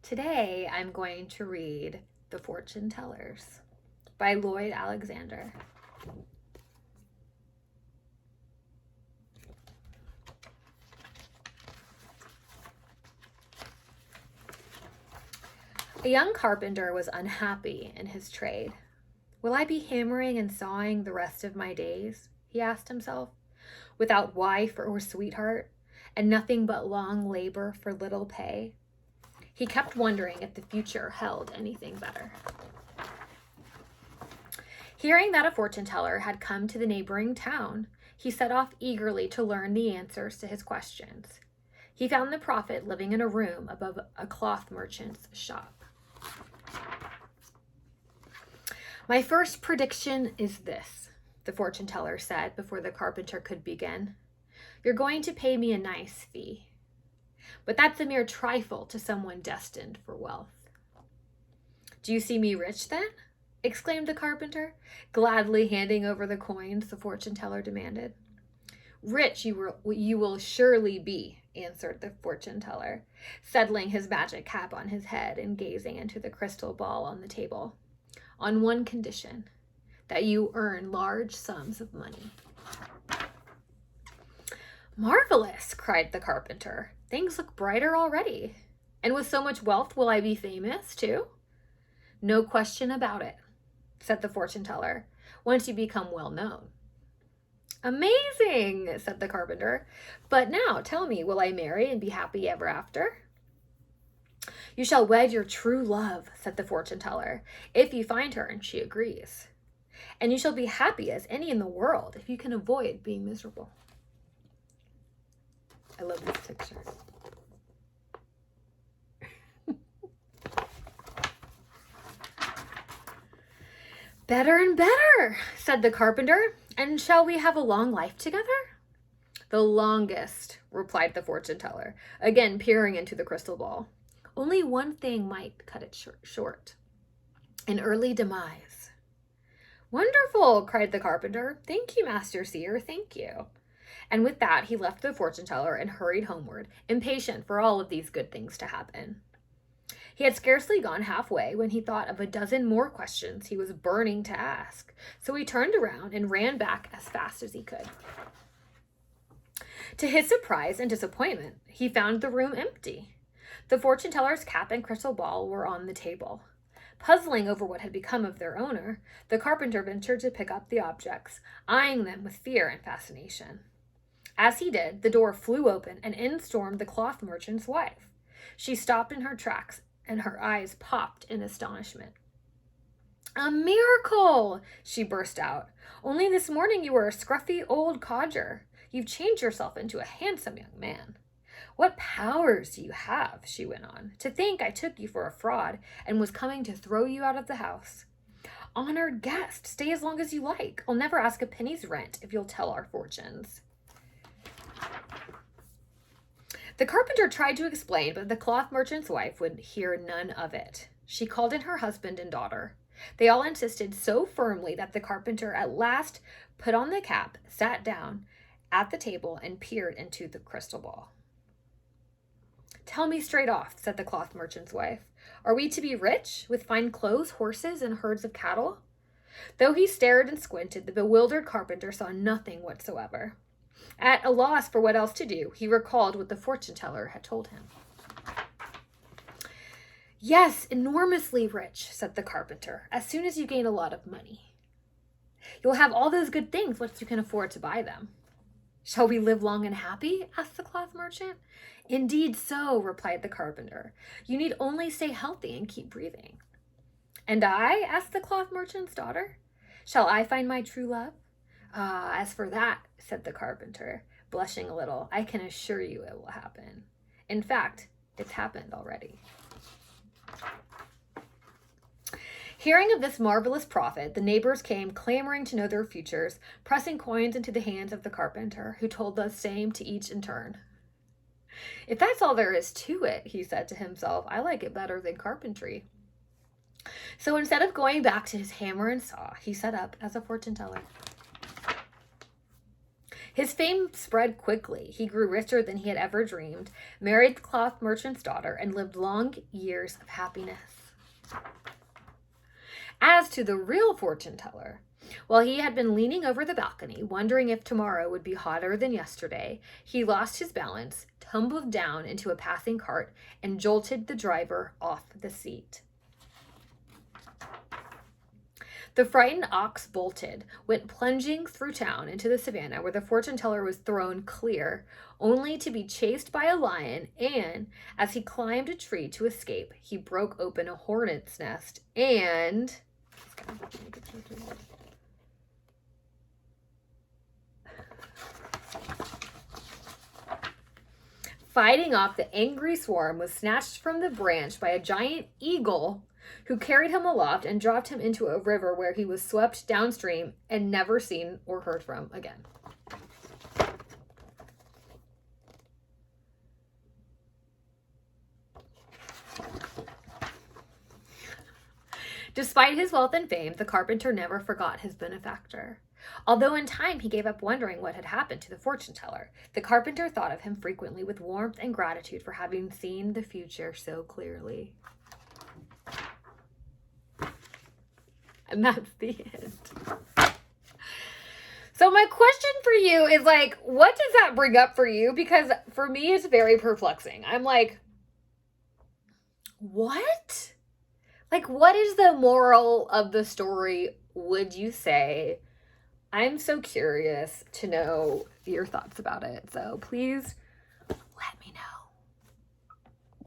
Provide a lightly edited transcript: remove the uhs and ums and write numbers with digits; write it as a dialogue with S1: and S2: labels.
S1: Today I'm going to read The Fortune Tellers by Lloyd Alexander. A young carpenter was unhappy in his trade. Will I be hammering and sawing the rest of my days? He asked himself, without wife or sweetheart, and nothing but long labor for little pay. He kept wondering if the future held anything better. Hearing that a fortune teller had come to the neighboring town, he set off eagerly to learn the answers to his questions. He found the prophet living in a room above a cloth merchant's shop. My first prediction is this, the fortune teller said before the carpenter could begin. You're going to pay me a nice fee. But that's a mere trifle to someone destined for wealth. Do you see me rich then? Exclaimed the carpenter, gladly handing over the coins the fortune teller demanded. Rich you will surely be, answered the fortune teller, settling his magic cap on his head and gazing into the crystal ball on the table. On one condition, that you earn large sums of money. Marvelous, cried the carpenter. Things look brighter already. And with so much wealth, will I be famous too? No question about it, said the fortune teller, once you become well known. Amazing, said the carpenter. But now tell me, will I marry and be happy ever after? You shall wed your true love, said the fortune teller, if you find her and she agrees. And you shall be happy as any in the world if you can avoid being miserable. I love this picture. Better and better, said the carpenter. And shall we have a long life together? The longest, replied the fortune teller, again peering into the crystal ball. Only one thing might cut it short. An early demise. Wonderful, cried the carpenter. Thank you, Master Seer, thank you. And with that, he left the fortune teller and hurried homeward, impatient for all of these good things to happen. He had scarcely gone halfway when he thought of a dozen more questions he was burning to ask, so he turned around and ran back as fast as he could. To his surprise and disappointment, he found the room empty. The fortune teller's cap and crystal ball were on the table. Puzzling over what had become of their owner, the carpenter ventured to pick up the objects, eyeing them with fear and fascination. As he did, the door flew open and in stormed the cloth merchant's wife. She stopped in her tracks and her eyes popped in astonishment. A miracle, she burst out. Only this morning you were a scruffy old codger. You've changed yourself into a handsome young man. What powers you have, she went on. To think I took you for a fraud and was coming to throw you out of the house. Honored guest, stay as long as you like. I'll never ask a penny's rent if you'll tell our fortunes. The carpenter tried to explain, but the cloth merchant's wife would hear none of it. She called in her husband and daughter. They all insisted so firmly that the carpenter at last put on the cap, sat down at the table, and peered into the crystal ball. Tell me straight off, said the cloth merchant's wife. Are we to be rich, with fine clothes, horses, and herds of cattle? Though he stared and squinted, the bewildered carpenter saw nothing whatsoever. At a loss for what else to do, he recalled what the fortune teller had told him. Yes, enormously rich, said the carpenter, as soon as you gain a lot of money. You'll have all those good things once you can afford to buy them. Shall we live long and happy? Asked the cloth merchant. Indeed so, replied the carpenter. You need only stay healthy and keep breathing. And I? Asked the cloth merchant's daughter. Shall I find my true love? As for that, said the carpenter, blushing a little, I can assure you it will happen. In fact, it's happened already. Hearing of this marvelous prophet, the neighbors came clamoring to know their futures, pressing coins into the hands of the carpenter, who told the same to each in turn. If that's all there is to it, he said to himself, I like it better than carpentry. So instead of going back to his hammer and saw, he set up as a fortune teller. His fame spread quickly. He grew richer than he had ever dreamed, married the cloth merchant's daughter, and lived long years of happiness. As to the real fortune teller, while he had been leaning over the balcony, wondering if tomorrow would be hotter than yesterday, he lost his balance, tumbled down into a passing cart, and jolted the driver off the seat. The frightened ox bolted, went plunging through town into the savannah, where the fortune teller was thrown clear, only to be chased by a lion, and as he climbed a tree to escape, he broke open a hornet's nest and... Fighting off the angry swarm, was snatched from the branch by a giant eagle who carried him aloft and dropped him into a river where he was swept downstream and never seen or heard from again. Despite his wealth and fame, the carpenter never forgot his benefactor. Although in time he gave up wondering what had happened to the fortune teller, the carpenter thought of him frequently with warmth and gratitude for having seen the future so clearly. And that's the end. So my question for you is, like, what does that bring up for you? Because for me, it's very perplexing. I'm like, what? Like, what is the moral of the story, would you say? I'm so curious to know your thoughts about it. So please let me know.